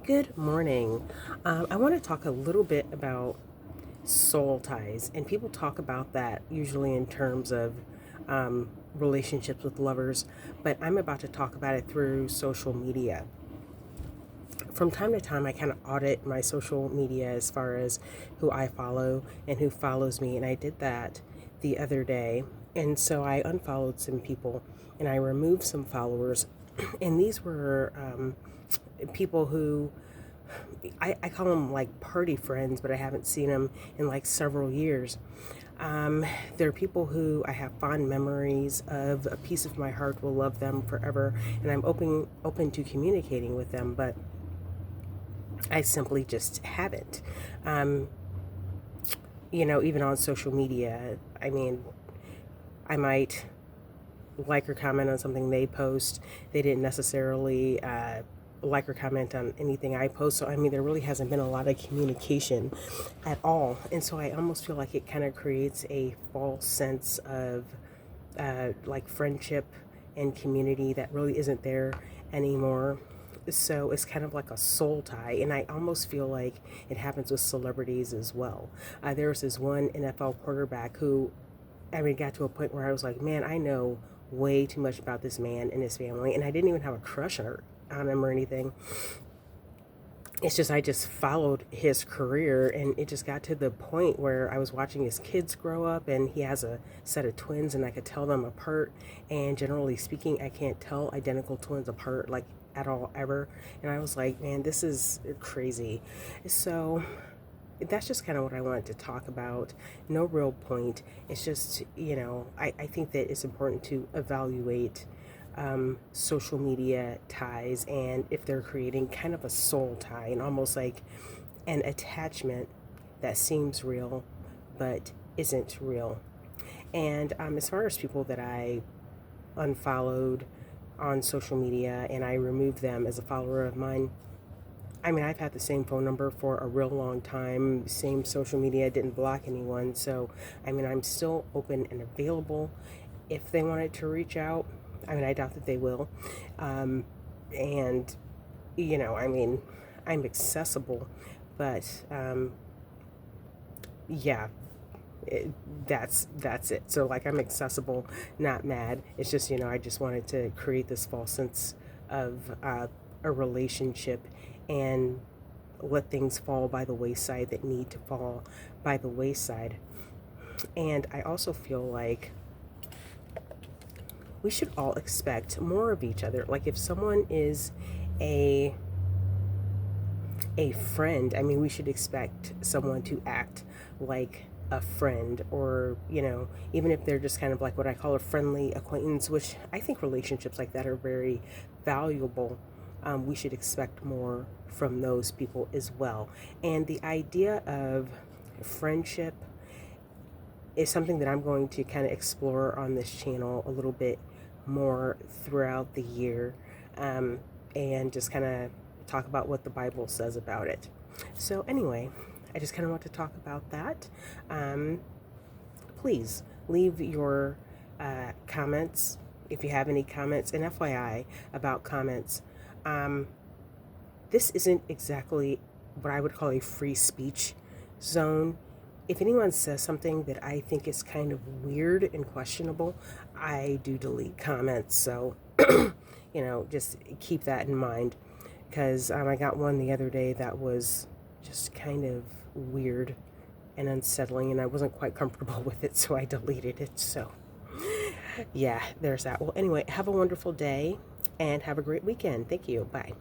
Good morning. I want to talk a little bit about soul ties, and people talk about that usually in terms of relationships with lovers, but I'm about to talk about it through social media. From time to time, I kind of audit my social media as far as who I follow and who follows me, and I did that the other day. And so I unfollowed some people and I removed some followers, and these were people who I call them like party friends, but I haven't seen them in like several years. There are people who I have fond memories of. A piece of my heart will love them forever, and I'm open to communicating with them, but I simply just haven't. Um, Even on social media, I mean, I might like or comment on something they post. They didn't necessarily like or comment on anything I post. So, I mean, there really hasn't been a lot of communication at all. And so I almost feel like it kind of creates a false sense of like friendship and community that really isn't there anymore. So it's kind of like a soul tie, and I almost feel like it happens with celebrities as well. There was this one NFL quarterback who, I mean, got to a point where I was like, man, I know way too much about this man and his family, and I didn't even have a crush on him or anything. It's just I just followed his career, and it just got to the point where I was watching his kids grow up, and he has a set of twins, and I could tell them apart. And generally speaking, I can't tell identical twins apart like at all ever. And I was like, man, this is crazy. So that's just kind of what I wanted to talk about. No real point. It's just, I think that it's important to evaluate social media ties, and if they're creating kind of a soul tie and almost like an attachment that seems real but isn't real. And as far as people that I unfollowed on social media and I removed them as a follower of mine, I mean, I've had the same phone number for a real long time, same social media, didn't block anyone. So, I mean, I'm still open and available if they wanted to reach out. I mean, I doubt that they will. And, I mean, I'm accessible, but yeah, that's it. So, like, I'm accessible, not mad. It's just, I just wanted to create this false sense of a relationship and let things fall by the wayside that need to fall by the wayside. And I also feel like we should all expect more of each other. Like if someone is a friend, I mean, we should expect someone to act like a friend, or even if they're just kind of like what I call a friendly acquaintance, which I think relationships like that are very valuable. We should expect more from those people as well. And the idea of friendship is something that I'm going to kind of explore on this channel a little bit more throughout the year, and just kind of talk about what the Bible says about it. So anyway, I just kind of want to talk about that. Please leave your comments if you have any comments. And FYI about comments, this isn't exactly what I would call a free speech zone. If anyone says something that I think is kind of weird and questionable, I do delete comments. So, just keep that in mind, because I got one the other day that was just kind of weird and unsettling, and I wasn't quite comfortable with it, so I deleted it. So, yeah, there's that. Well, anyway, have a wonderful day and have a great weekend. Thank you. Bye.